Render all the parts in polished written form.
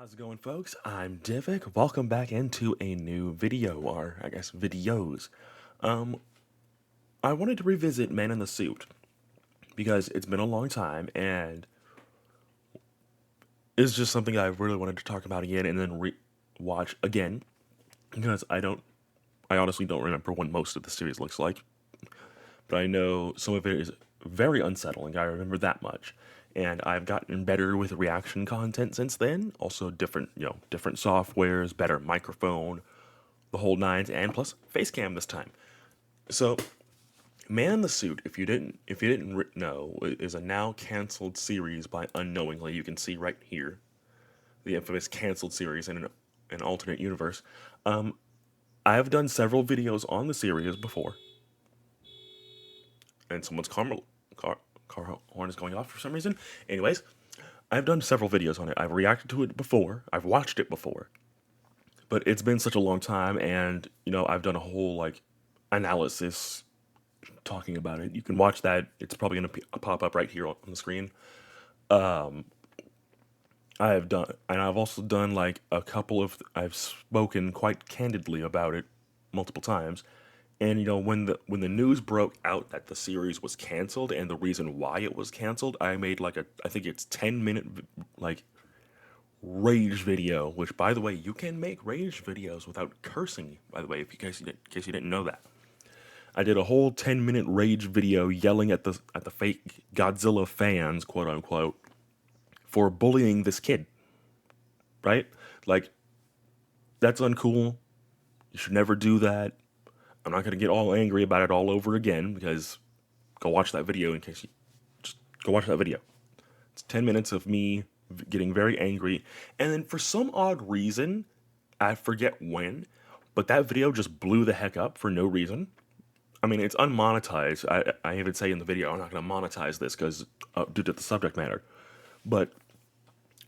How's it going, folks? I'm Divik. Welcome back into a new video, or I guess videos. Um, I wanted to revisit Man in the Suit because it's been a long time and it's just something I really wanted to talk about again and then watch again because I honestly don't remember what most of the series looks like, but I know some of it is very unsettling. I remember that much. And I've gotten better with reaction content since then. Also different, different softwares, better microphone, the whole nines, and plus face cam this time. So, Man in the Suit, if you didn't know, is a now canceled series by Unknowingly. You can see right here the infamous canceled series in an alternate universe. I have done several videos on the series before, and someone's car horn is going off for some reason. Anyways, I've done several videos on it. I've reacted to it before. I've watched it before, but it's been such a long time, and I've done a whole analysis talking about it. You can watch that. It's probably going to pop up right here on the screen. I've also done a couple of. I've spoken quite candidly about it multiple times. And when the news broke out that the series was canceled and the reason why it was canceled, I made I think it's 10-minute rage video. Which, by the way, you can make rage videos without cursing. By the way, in case you didn't know that. I did a whole 10-minute rage video yelling at the fake Godzilla fans, quote unquote, for bullying this kid. Right? Like, that's uncool. You should never do that. I'm not gonna get all angry about it all over again because go watch that video in case you just go watch that video. It's 10 minutes of me getting very angry, and then for some odd reason, I forget when, but that video just blew the heck up for no reason. I mean, it's unmonetized. I even say in the video, I'm not going to monetize this because due to the subject matter. But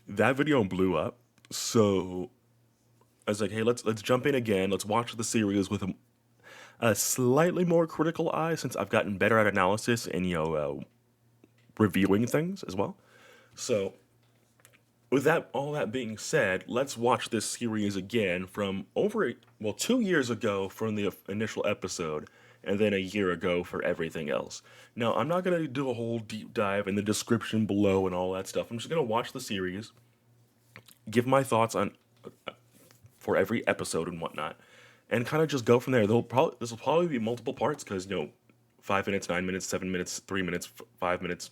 that video blew up. So I was like, hey, let's jump in again. Let's watch the series with a slightly more critical eye since I've gotten better at analysis and reviewing things as well. So with that all that being said, let's watch this series again from 2 years ago from the initial episode, and then a year ago for everything else. Now, I'm not gonna do a whole deep dive in the description below and all that stuff. I'm just gonna watch the series, give my thoughts on for every episode and whatnot, and kind of just go from there. This will probably be multiple parts because 5 minutes, 9 minutes, 7 minutes, 3 minutes, 5 minutes.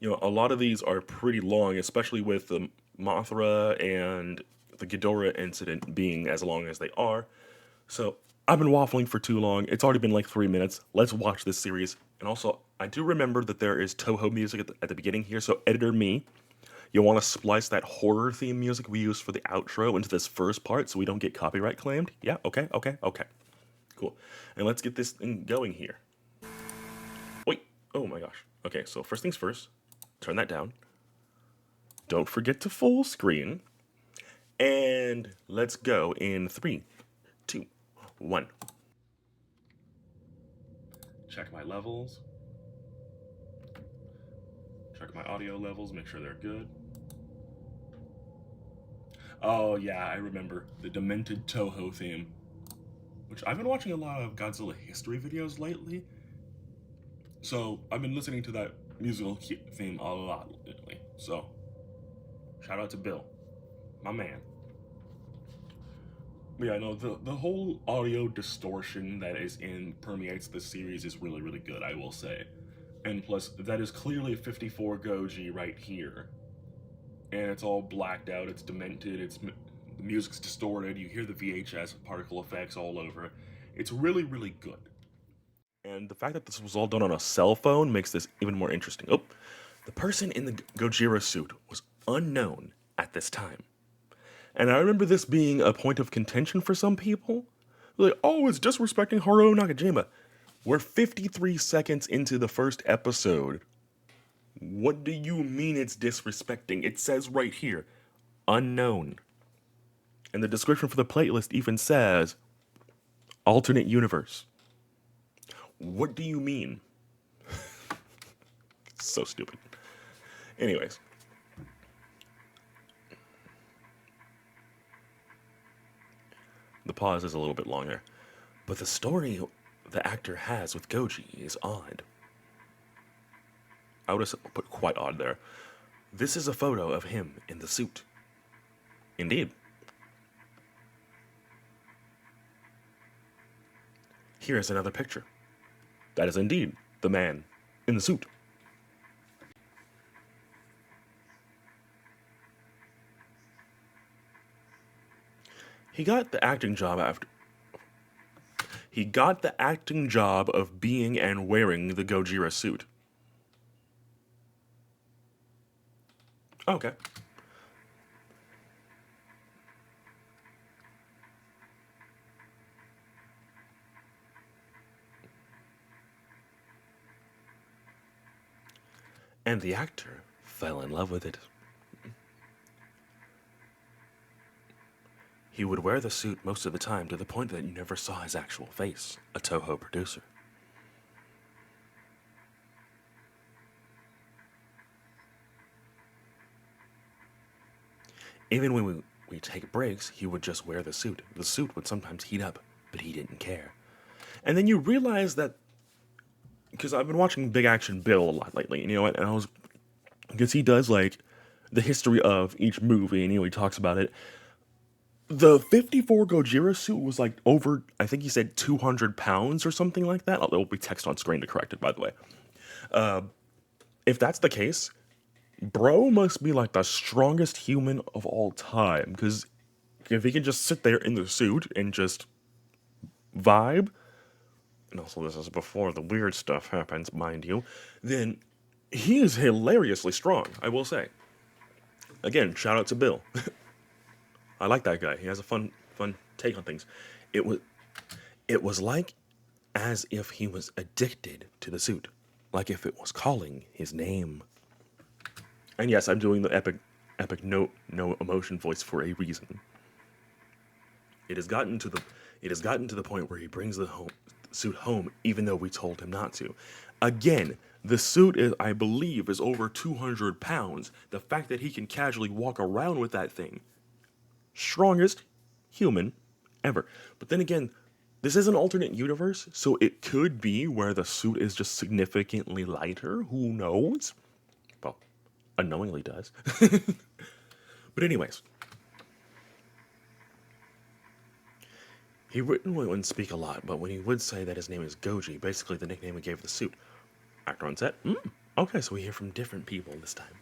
A lot of these are pretty long, especially with the Mothra and the Ghidorah incident being as long as they are. So I've been waffling for too long. It's already been like 3 minutes. Let's watch this series. And also, I do remember that there is Toho music at the beginning here. So editor me, you'll want to splice that horror theme music we used for the outro into this first part so we don't get copyright claimed. Yeah, okay. Cool. And let's get this thing going here. Wait, oh my gosh. Okay, so first things first, turn that down. Don't forget to full screen. And let's go in 3, 2, 1. Check my levels. Check my audio levels, make sure they're good. Oh yeah, I remember the Demented Toho theme. Which I've been watching a lot of Godzilla history videos lately. So I've been listening to that musical theme a lot lately. So shout out to Bill, my man. Yeah, no, the whole audio distortion that permeates the series is really, really good, I will say. And plus, that is clearly 54 Goji right here. And it's all blacked out, it's demented, the music's distorted, you hear the VHS particle effects all over. It's really, really good. And the fact that this was all done on a cell phone makes this even more interesting. Oh, the person in the Gojira suit was unknown at this time. And I remember this being a point of contention for some people. Like, oh, it's disrespecting Haruo Nakajima. We're 53 seconds into the first episode. What do you mean it's disrespecting? It says right here, unknown. And the description for the playlist even says, alternate universe. What do you mean? So stupid. Anyways. The pause is a little bit longer. But the story the actor has with Goji is odd. I would have put quite odd there. This is a photo of him in the suit. Indeed. Here is another picture. That is indeed the man in the suit. He got the acting job of being and wearing the Gojira suit. Okay. And the actor fell in love with it. He would wear the suit most of the time to the point that you never saw his actual face, a Toho producer. Even when we take breaks, he would just wear the suit. The suit would sometimes heat up, but he didn't care. And then you realize that, because I've been watching Big Action Bill a lot lately, and because he does like the history of each movie, and he talks about it. The 54 Gojira suit was like over, I think he said 200 pounds or something like that. There will be text on screen to correct it, by the way. If that's the case, bro must be like the strongest human of all time. Because if he can just sit there in the suit and just vibe, and also this is before the weird stuff happens, mind you, then he is hilariously strong, I will say. Again, shout out to Bill. I like that guy. He has a fun take on things. It was like as if he was addicted to the suit, like if it was calling his name. And yes, I'm doing the epic no emotion voice for a reason. It has gotten to the point where he brings the suit home, even though we told him not to. Again, the suit is, I believe, is over 200 pounds. The fact that he can casually walk around with that thing. Strongest human ever. But then again, this is an alternate universe, so it could be where the suit is just significantly lighter. Who knows? Well, unknowingly does. But anyways, he wouldn't speak a lot, but when he would say that his name is Goji, basically the nickname we gave the suit. Actor on set? Okay, so we hear from different people this time.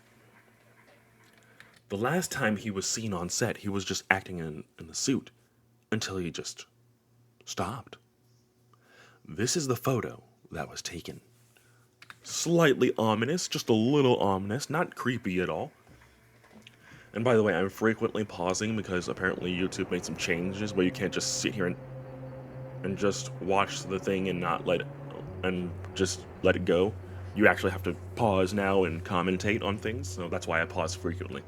The last time he was seen on set, he was just acting in the suit until he just stopped. This is the photo that was taken. Slightly ominous, just a little ominous, not creepy at all. And by the way, I'm frequently pausing because apparently YouTube made some changes where you can't just sit here and just watch the thing and just let it go. You actually have to pause now and commentate on things, so that's why I pause frequently.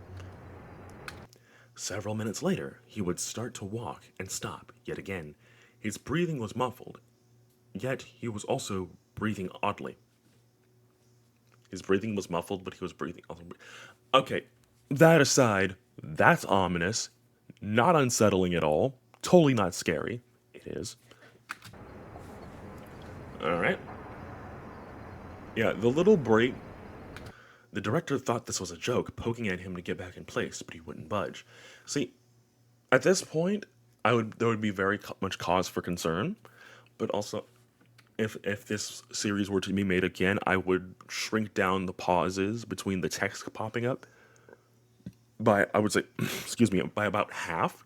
Several minutes later, he would start to walk and stop yet again. His breathing was muffled, yet he was also breathing oddly. His breathing was muffled, but he was breathing oddly. Okay, that aside, that's ominous, not unsettling at all, totally not scary. It is. Alright. Yeah, the little break. The director thought this was a joke, poking at him to get back in place, but he wouldn't budge. See, at this point, there would be very much cause for concern, but also, if this series were to be made again, I would shrink down the pauses between the text popping up by, I would say, by about half,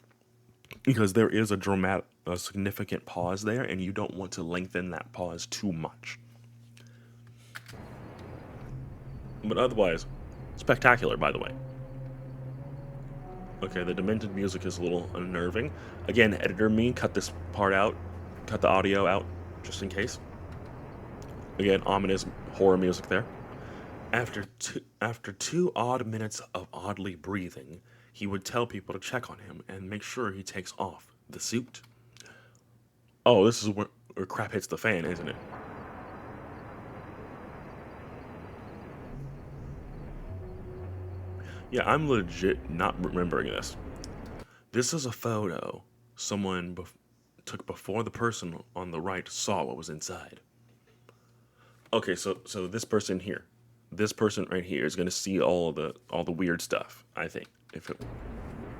because there is a significant pause there, and you don't want to lengthen that pause too much. But otherwise, spectacular, by the way. Okay, the demented music is a little unnerving. Again, editor me, cut this part out. Cut the audio out, just in case. Again, ominous horror music there. After two odd minutes of oddly breathing, he would tell people to check on him and make sure he takes off the suit. Oh, this is where crap hits the fan, isn't it? Yeah, I'm legit not remembering this. This is a photo someone took before the person on the right saw what was inside. Okay, so this person here, this person right here is gonna see all the weird stuff. I think, if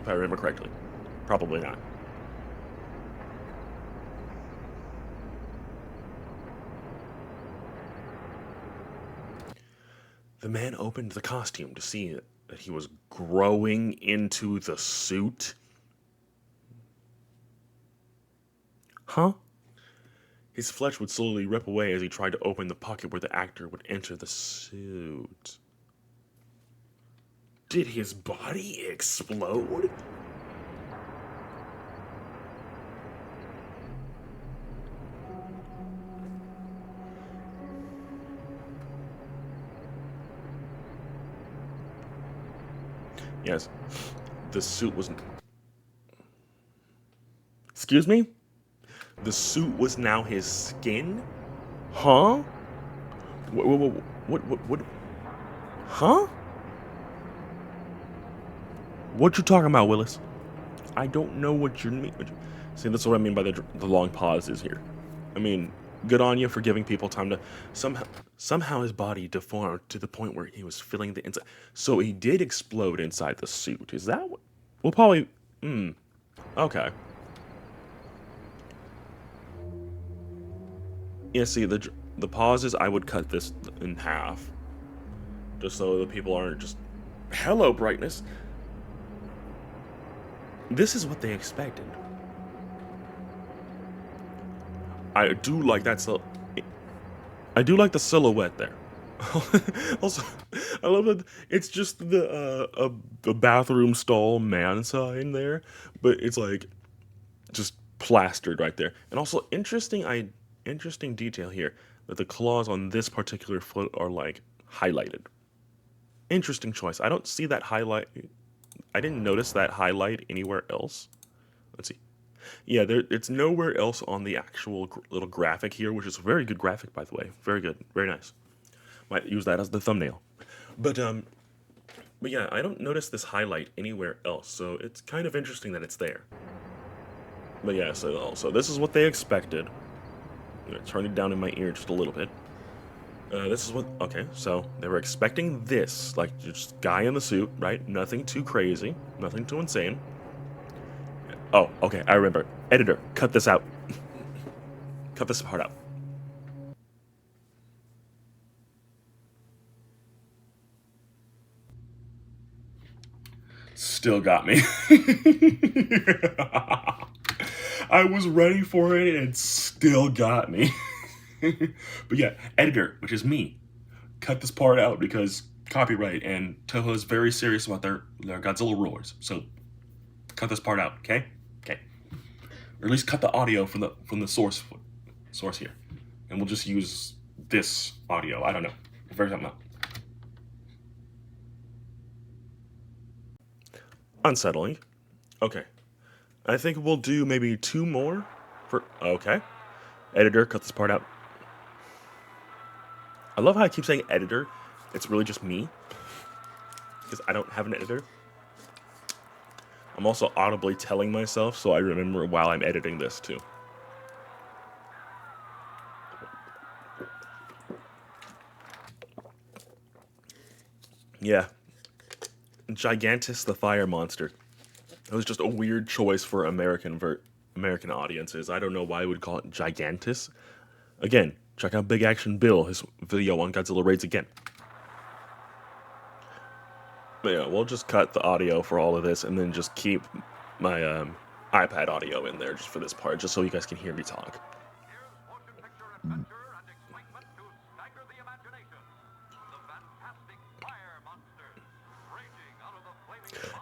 I remember correctly, probably not. The man opened the costume to see that he was growing into the suit. Huh? His flesh would slowly rip away as he tried to open the pocket where the actor would enter the suit. Did his body explode? Yes. The suit was... Excuse me? The suit was now his skin? Huh? What? Huh? What you talking about, Willis? I don't know what you mean. See, that's what I mean by the long pauses here. I mean, good on you for giving people time to... Somehow his body deformed to the point where he was filling the inside. So he did explode inside the suit. Is that what... We'll probably... Okay. Yeah, see, the pauses, I would cut this in half. Just so the people aren't just... Hello, brightness. This is what they expected. I do like that. I do like the silhouette there. Also, I love that it's just the bathroom stall man sign there, but it's like just plastered right there. And also interesting detail here that the claws on this particular foot are like highlighted. Interesting choice. I don't see that highlight. I didn't notice that highlight anywhere else. Let's see. Yeah, it's nowhere else on the actual little graphic here, which is a very good graphic, by the way. Very good, very nice. Might use that as the thumbnail. But yeah, I don't notice this highlight anywhere else, so it's kind of interesting that it's there. But yeah, so this is what they expected. I'm gonna turn it down in my ear just a little bit. This is what, okay, so they were expecting this, like just guy in the suit, right? Nothing too crazy, nothing too insane. Oh, okay, I remember. Editor, cut this out. Cut this part out. Still got me. I was ready for it and it still got me. But yeah, editor, which is me, cut this part out because copyright, and Toho is very serious about their Godzilla rules. So cut this part out, okay? Okay. Or at least cut the audio from the source here, and we'll just use this audio. I don't know. We'll figure something out. Unsettling. Okay. I think we'll do maybe 2 more for... Okay. Editor, cut this part out. I love how I keep saying editor. It's really just me. Because I don't have an editor. I'm also audibly telling myself so I remember while I'm editing this too. Yeah. Gigantus the Fire Monster. It was just a weird choice for American audiences. I don't know why I would call it Gigantus. Again, check out Big Action Bill, his video on Godzilla Raids Again. But yeah, we'll just cut the audio for all of this and then just keep my iPad audio in there just for this part, just so you guys can hear me talk.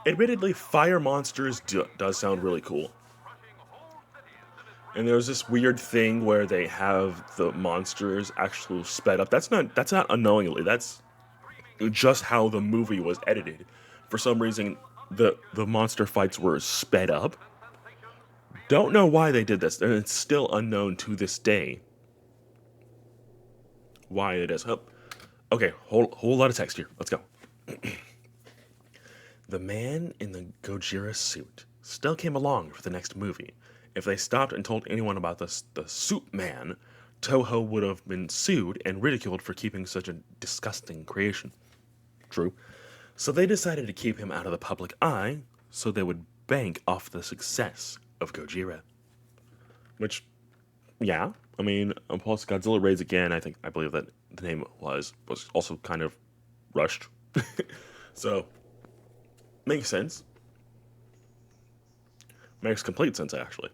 Admittedly, Fire Monsters does sound really cool. And there's this weird thing where they have the monsters actually sped up. That's not unknowingly. That's just how the movie was edited. For some reason, the monster fights were sped up. Don't know why they did this, and it's still unknown to this day why it is. Oh, okay, whole lot of text here. Let's go. The man in the Gojira suit still came along for the next movie, If they stopped and told anyone about the Suit Man, Toho would have been sued and ridiculed for keeping such a disgusting creation. True. So they decided to keep him out of the public eye so they would bank off the success of Gojira. Which, yeah, I mean, plus Godzilla Raids Again, I believe that the name was also kind of rushed. So, makes sense. Makes complete sense, actually.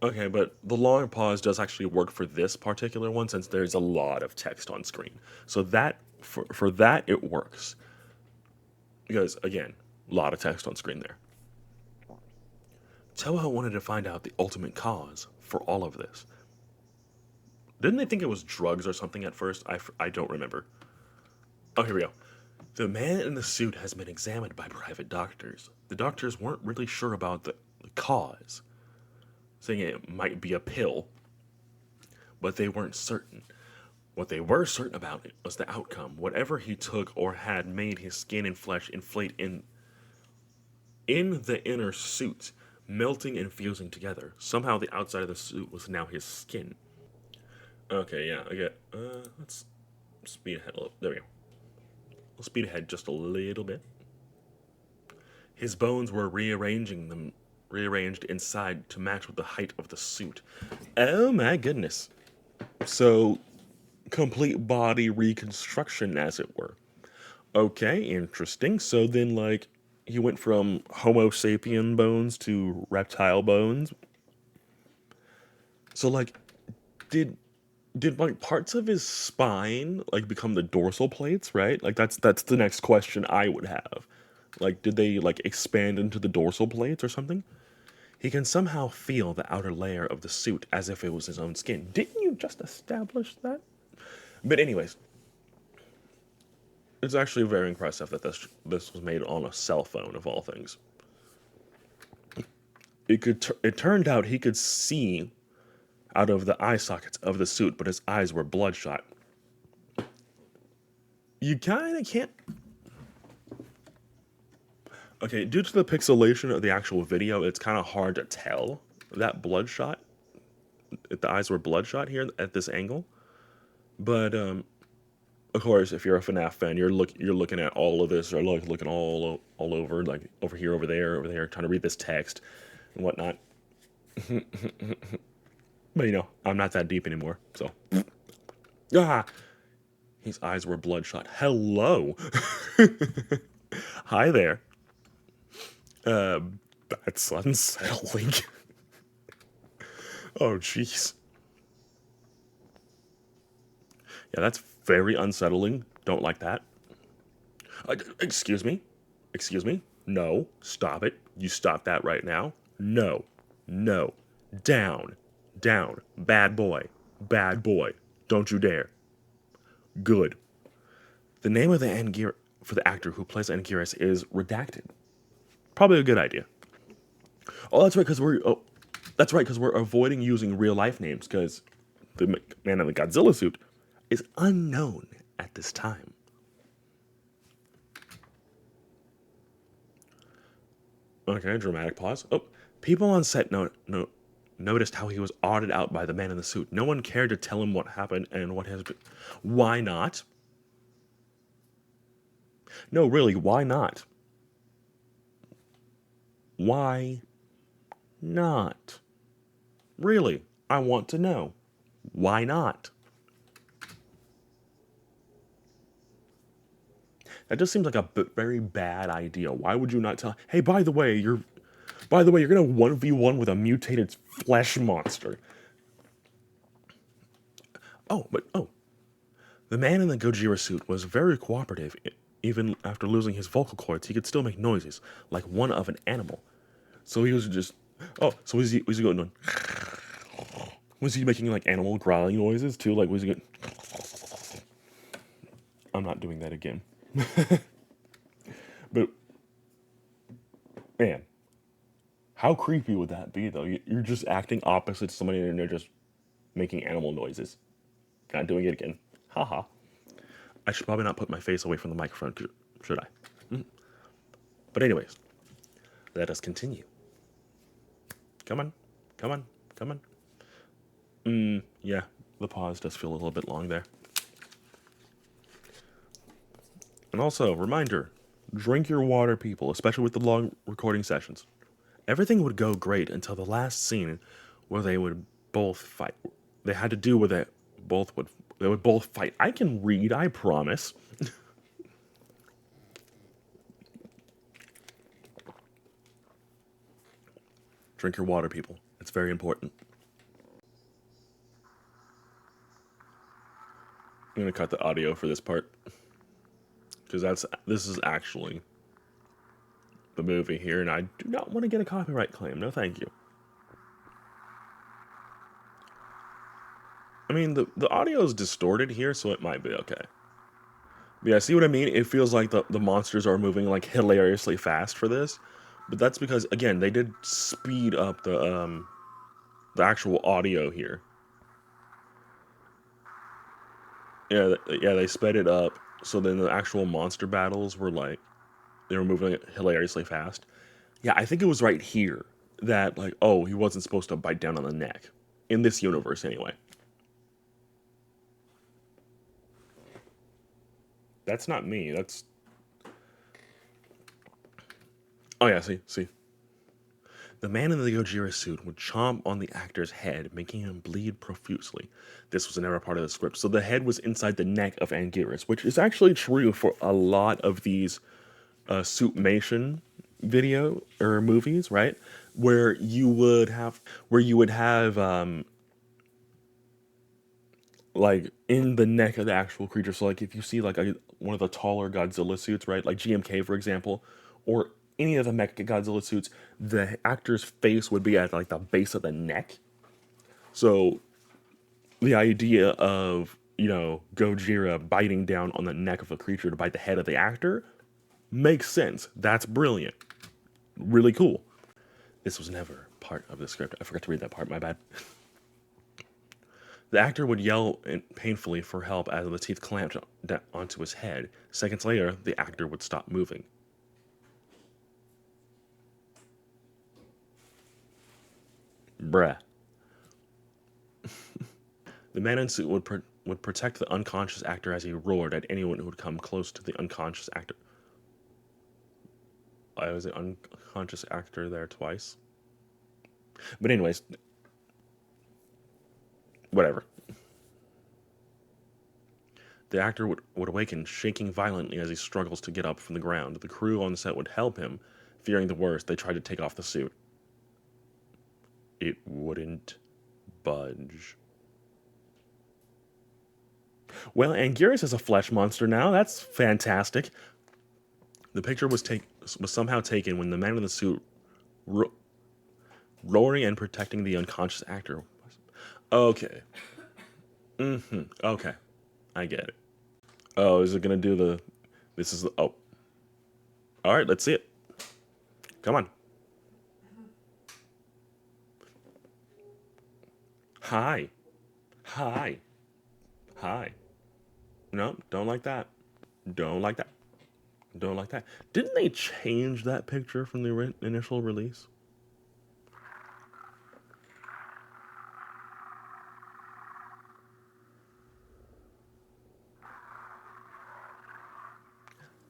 Okay, but the long pause does actually work for this particular one since there's a lot of text on screen. So that, for that, it works. Because, again, a lot of text on screen there. Toho wanted to find out the ultimate cause for all of this. Didn't they think it was drugs or something at first? I don't remember. Oh, here we go. The man in the suit has been examined by private doctors. The doctors weren't really sure about the cause, saying it might be a pill, but they weren't certain. What they were certain about was the outcome. Whatever he took or had made his skin and flesh inflate in the inner suit, melting and fusing together. Somehow the outside of the suit was now his skin. Okay, yeah, I get. Let's speed ahead a little. There we go. We'll speed ahead just a little bit. His bones were rearranged inside to match with the height of the suit. Oh my goodness. So, complete body reconstruction, as it were. Okay, interesting. So then, like, he went from Homo sapien bones to reptile bones. So, like, did like parts of his spine like become the dorsal plates, right? Like that's the next question I would have. Like, did they like expand into the dorsal plates or something? He can somehow feel the outer layer of the suit as if it was his own skin. Didn't you just establish that? But anyways, it's actually very impressive that this was made on a cell phone of all things. It turned out he could see out of the eye sockets of the suit, but his eyes were bloodshot. You kind of can't. Okay, due to the pixelation of the actual video, it's kind of hard to tell that bloodshot. If the eyes were bloodshot here at this angle, but of course, if you're a FNAF fan, you're looking at all of this, or looking all over, like over here, over there, trying to read this text and whatnot. But you know, I'm not that deep anymore, so. Ah, his eyes were bloodshot. Hello, hi there. That's unsettling. Oh, jeez. Yeah, that's very unsettling. Don't like that. Excuse me? Excuse me? No. Stop it. You stop that right now. No. No. Down. Down. Bad boy. Bad boy. Don't you dare. Good. The name of the Anguirus for the actor who plays Anguirus is redacted. Probably a good idea. Oh, that's right, because we're avoiding using real life names because the man in the Godzilla suit is unknown at this time. Okay, dramatic pause. Oh, people on set noticed how he was awed out by the man in the suit. No one cared to tell him what happened and what has been. Why not? No, really, why not? Why not? Really, I want to know. Why not? That just seems like a very bad idea. Why would you not tell? Hey, by the way, you're gonna 1v1 with a mutated flesh monster. Oh, the man in the Gojira suit was very cooperative. Even after losing his vocal cords, he could still make noises like one of an animal. So he was just. Oh, so was he going? Was he making like animal growling noises too? Like was he going? I'm not doing that again. But man, how creepy would that be though? You're just acting opposite somebody and they're just making animal noises. Not doing it again. Haha. I should probably not put my face away from the microphone, should I? But anyways, Let us continue. Come on. Come on. Come on. Yeah, the pause does feel a little bit long there. And also, reminder, drink your water, people, especially with the long recording sessions. Everything would go great until the last scene where they would both fight. They had to do with it. They would both fight. I can read, I promise. Drink your water, people. It's very important. I'm gonna cut the audio for this part because this is actually the movie here, and I do not want to get a copyright claim. No, thank you. I mean, the audio is distorted here, so it might be okay. But yeah, see what I mean? It feels like the monsters are moving like hilariously fast for this, but that's because again they did speed up the actual audio here. Yeah, yeah, they sped it up, so then the actual monster battles were like they were moving hilariously fast. Yeah, I think it was right here that like, oh, he wasn't supposed to bite down on the neck in this universe anyway. That's not me. That's oh yeah, see. The man in the Gojira suit would chomp on the actor's head, making him bleed profusely. This was never part of the script. So the head was inside the neck of Anguirus, which is actually true for a lot of these Suitmation video or movies, right? Where you would have like in the neck of the actual creature. So like if you see like one of the taller Godzilla suits, right? Like GMK for example, or any of the Mecha Godzilla suits, the actor's face would be at like the base of the neck. So the idea of, you know, Gojira biting down on the neck of a creature to bite the head of the actor makes sense. That's brilliant. Really cool. This was never part of the script. I forgot to read that part, my bad. The actor would yell painfully for help as the teeth clamped onto his head. Seconds later, the actor would stop moving. Bruh. The man in suit would protect the unconscious actor as he roared at anyone who would come close to the unconscious actor. I was the unconscious actor there twice. But anyways, whatever. The actor would awaken, shaking violently as he struggles to get up from the ground. The crew on the set would help him. Fearing the worst, they tried to take off the suit. It wouldn't budge. Well, Anguirus is a flesh monster now. That's fantastic. The picture was somehow taken when the man in the suit roaring and protecting the unconscious actor. Okay. Okay. I get it. Oh, is it gonna do the? This is the. Oh. All right. Let's see it. Come on. Hi. Hi. Hi. No, don't like that. Don't like that. Don't like that. Didn't they change that picture from the initial release?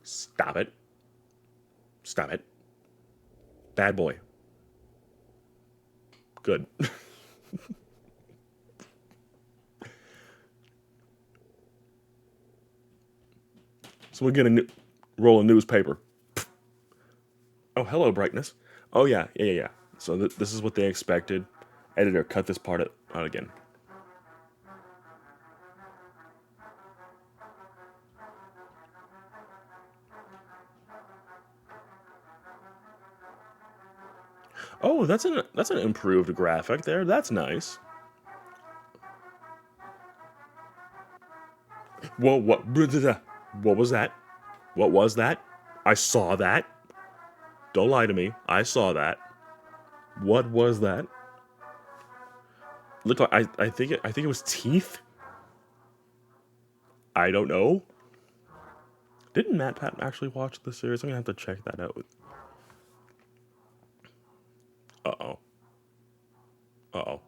Stop it. Stop it. Bad boy. Good. So we get a roll of newspaper. Oh, hello, brightness. Oh, yeah. So this is what they expected. Editor, cut this part out again. Oh, that's an improved graphic there. That's nice. Whoa, what? What was that? What was that? I saw that. Don't lie to me. I saw that. What was that? Looked like I think it was teeth. I don't know. Didn't Matt Pat actually watch the series? I'm gonna have to check that out. Uh-oh. Uh-oh.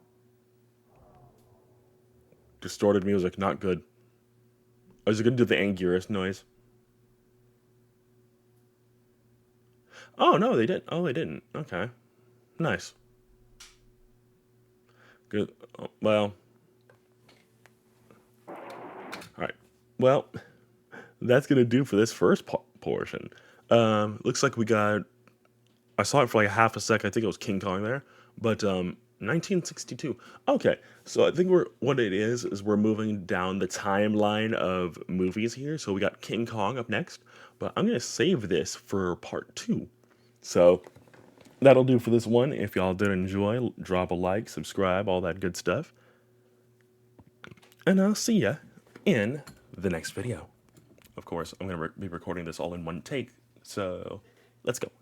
Distorted music, not good. Is it gonna do the Anguirus noise? Oh, no, they didn't. Oh, they didn't. Okay. Nice. Good. Oh, well. Alright. Well, that's gonna do for this first portion. Looks like we got... I saw it for like half a second. I think it was King Kong there. But, 1962. Okay, so I think what it is we're moving down the timeline of movies here. So we got King Kong up next, but I'm gonna save this for part 2. So that'll do for this one. If y'all did enjoy, drop a like, subscribe, all that good stuff. And I'll see ya in the next video. Of course, I'm gonna be recording this all in one take. So let's go.